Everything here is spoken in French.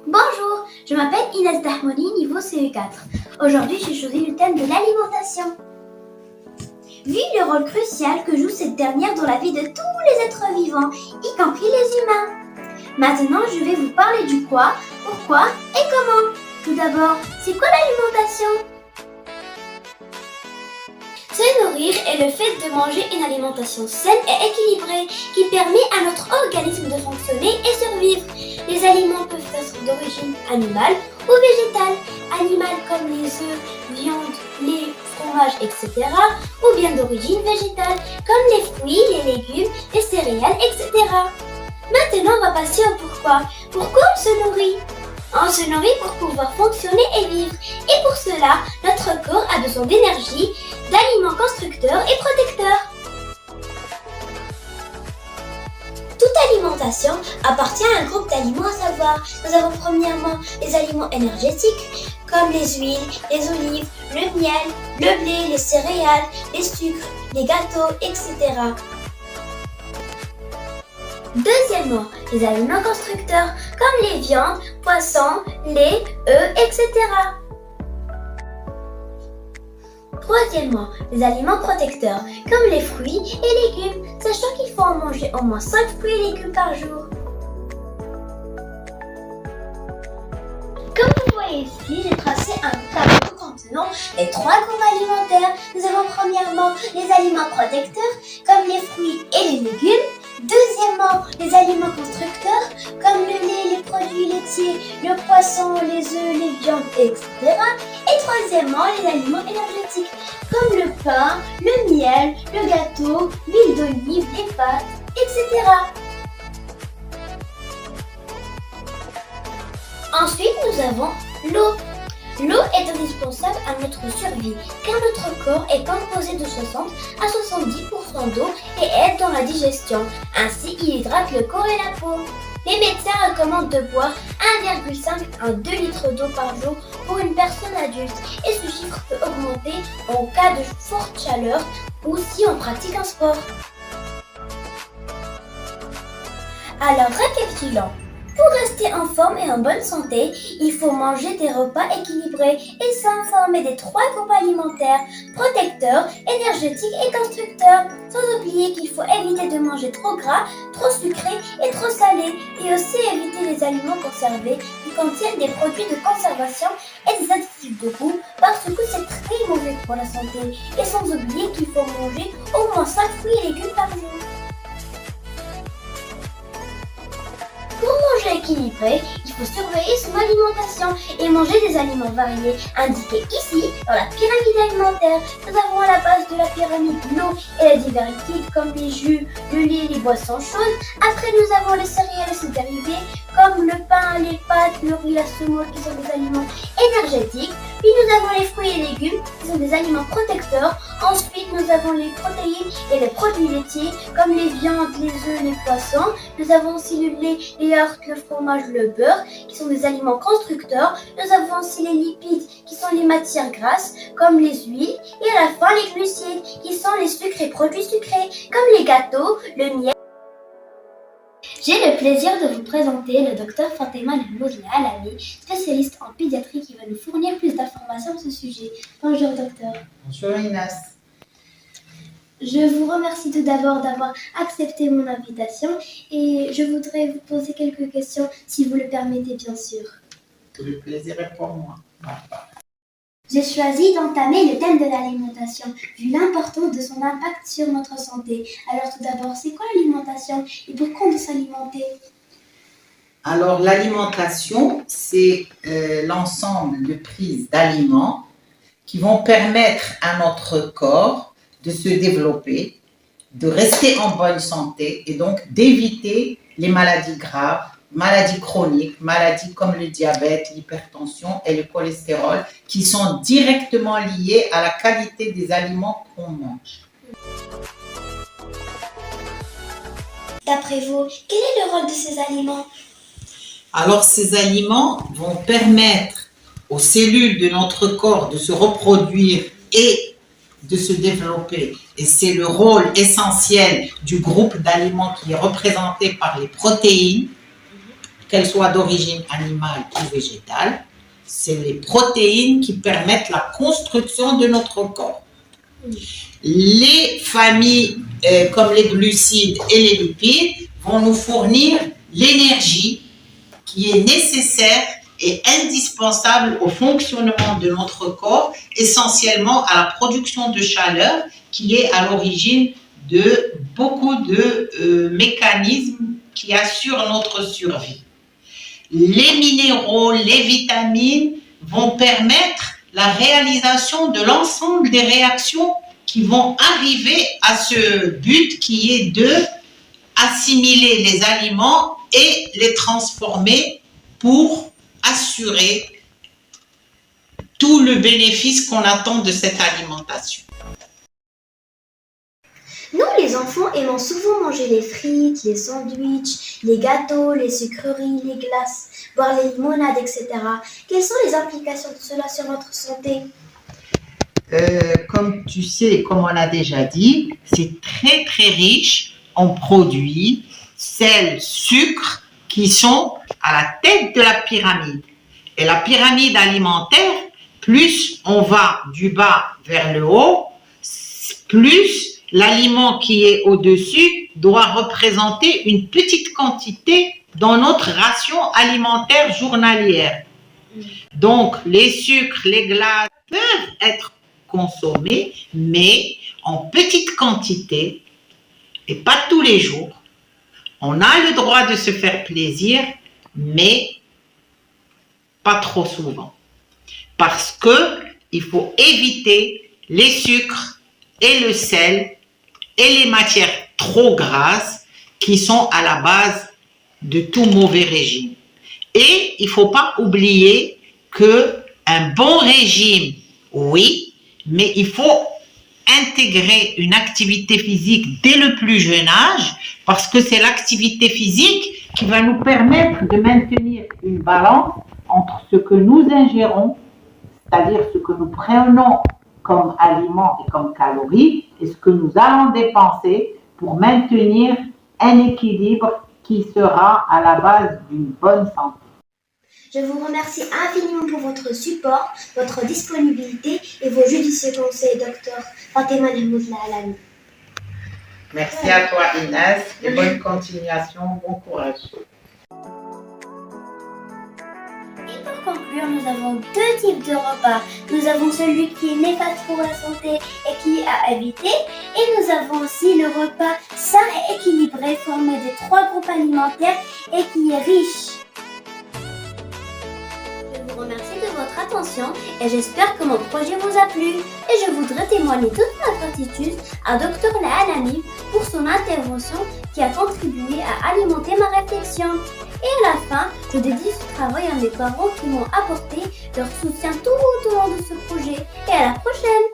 Bonjour, je m'appelle Inès Dahmoni, niveau CE4. Aujourd'hui, j'ai choisi le thème de l'alimentation. Vu le rôle crucial que joue cette dernière dans la vie de tous les êtres vivants, y compris les humains. Maintenant, je vais vous parler du quoi, pourquoi et comment. Tout d'abord, c'est quoi l'alimentation ? Se nourrir est le fait de manger une alimentation saine et équilibrée qui permet à notre organisme de fonctionner et survivre. Les aliments peuvent être d'origine animale ou végétale, animale comme les œufs, viande, lait, fromage, etc. ou bien d'origine végétale comme les fruits, les légumes, les céréales, etc. Maintenant, on va passer au pourquoi. Pourquoi on se nourrit ? On se nourrit pour pouvoir fonctionner et vivre. Et pour cela, notre corps a besoin d'énergie, d'aliments constructeurs et protecteurs. Toute alimentation appartient à un groupe d'aliments, à savoir, nous avons premièrement les aliments énergétiques, comme les huiles, les olives, le miel, le blé, les céréales, les sucres, les gâteaux, etc. Deuxièmement, les aliments constructeurs, comme les viandes, poissons, lait, œufs, etc. Troisièmement, les aliments protecteurs, comme les fruits et légumes, sachant qu'il faut en manger au moins 5 fruits et légumes par jour. Comme vous voyez ici, j'ai tracé un tableau contenant les 3 groupes alimentaires. Nous avons premièrement les aliments protecteurs, comme les fruits et les légumes. Deuxièmement, les aliments constructeurs, comme le lait, les produits laitiers, le poisson, les œufs, les viandes, etc. Et troisièmement, les aliments énergétiques, comme le pain, le miel, le gâteau, l'huile d'olive, les pâtes, etc. Ensuite, nous avons l'eau. L'eau est indispensable à notre survie car notre corps est composé de 60 à 70% d'eau et aide dans la digestion. Ainsi, il hydrate le corps et la peau. Les médecins recommandent de boire 1,5 à 2 litres d'eau par jour pour une personne adulte et ce chiffre peut augmenter en cas de forte chaleur ou si on pratique un sport. Alors, récapitulons. Pour rester en forme et en bonne santé, il faut manger des repas équilibrés et s'informer des 3 groupes alimentaires, protecteurs, énergétiques et constructeurs. Sans oublier qu'il faut éviter de manger trop gras, trop sucré et trop salé. Et aussi éviter les aliments conservés qui contiennent des produits de conservation et des additifs de goût parce que c'est très mauvais pour la santé. Et sans oublier qu'il faut manger au moins 5 fruits et légumes par jour. Pour manger équilibré, il faut surveiller son alimentation et manger des aliments variés, indiqués ici dans la pyramide alimentaire. Nous avons à la base de la pyramide l'eau et la divers liquides comme les jus, le lait, les boissons chaudes. Après, nous avons les céréales et ses dérivés comme le pain, les pâtes, le riz, la semoule qui sont des aliments énergétiques. Puis nous avons les fruits et légumes qui sont des aliments protecteurs. Ensuite, nous avons les protéines et les produits laitiers comme les viandes, les œufs, les poissons. Nous avons aussi le lait, les yaourts, le fromage, le beurre qui sont des aliments constructeurs. Nous avons aussi les lipides qui sont les matières grasses comme les huiles. Et à la fin, les glucides qui sont les sucres et produits sucrés comme les gâteaux, le miel. J'ai le plaisir de vous présenter le docteur Fatima Mouzla Alami, spécialiste en pédiatrie qui va nous fournir plus d'informations sur ce sujet. Bonjour docteur. Bonjour Inès. Je vous remercie tout d'abord d'avoir accepté mon invitation et je voudrais vous poser quelques questions si vous le permettez bien sûr. Tout le plaisir est pour moi. J'ai choisi d'entamer le thème de l'alimentation, vu l'importance de son impact sur notre santé. Alors tout d'abord, c'est quoi l'alimentation et pourquoi on doit s'alimenter ? Alors l'alimentation, c'est l'ensemble de prises d'aliments qui vont permettre à notre corps de se développer, de rester en bonne santé et donc d'éviter les maladies graves, maladies chroniques, maladies comme le diabète, l'hypertension et le cholestérol qui sont directement liées à la qualité des aliments qu'on mange. D'après vous, quel est le rôle de ces aliments ? Alors ces aliments vont permettre aux cellules de notre corps de se reproduire et de se développer. Et c'est le rôle essentiel du groupe d'aliments qui est représenté par les protéines, qu'elles soient d'origine animale ou végétale, c'est les protéines qui permettent la construction de notre corps. Les familles comme les glucides et les lipides vont nous fournir l'énergie qui est nécessaire et indispensable au fonctionnement de notre corps, essentiellement à la production de chaleur qui est à l'origine de beaucoup de mécanismes qui assurent notre survie. Les minéraux, les vitamines vont permettre la réalisation de l'ensemble des réactions qui vont arriver à ce but qui est de assimiler les aliments et les transformer pour assurer tout le bénéfice qu'on attend de cette alimentation. Nous, les enfants, aimons souvent manger les frites, les sandwichs, les gâteaux, les sucreries, les glaces, boire les limonades, etc. Quelles sont les implications de cela sur notre santé? Comme tu sais, comme on a déjà dit, c'est très très riche en produits, sel, sucre, qui sont à la tête de la pyramide. Et la pyramide alimentaire, plus on va du bas vers le haut, plus l'aliment qui est au-dessus doit représenter une petite quantité dans notre ration alimentaire journalière. Donc, les sucres, les glaces peuvent être consommés, mais en petite quantité et pas tous les jours. On a le droit de se faire plaisir, mais pas trop souvent. Parce qu'il faut éviter les sucres et le sel et les matières trop grasses qui sont à la base de tout mauvais régime. Et il ne faut pas oublier qu'un bon régime, oui, mais il faut intégrer une activité physique dès le plus jeune âge parce que c'est l'activité physique qui va nous permettre de maintenir une balance entre ce que nous ingérons, c'est-à-dire ce que nous prenons comme aliments et comme calories, et ce que nous allons dépenser pour maintenir un équilibre qui sera à la base d'une bonne santé. Je vous remercie infiniment pour votre support, votre disponibilité et vos judicieux conseils, Dr Fatima Nahmoudla Alami. Merci à toi Inès et bonne continuation, bon courage. Et pour conclure, nous avons deux types de repas. Nous avons celui qui est néfaste pour la santé et qui est à éviter. Et nous avons aussi le repas sain et équilibré formé de 3 groupes alimentaires et qui est riche. Je vous remercie de votre attention et j'espère que mon projet vous a plu. Et je voudrais témoigner toute ma gratitude à Dr Alami pour son intervention qui a contribué à alimenter ma réflexion. Et à la fin, je dédie ce travail à mes parents qui m'ont apporté leur soutien tout au long de ce projet. Et à la prochaine!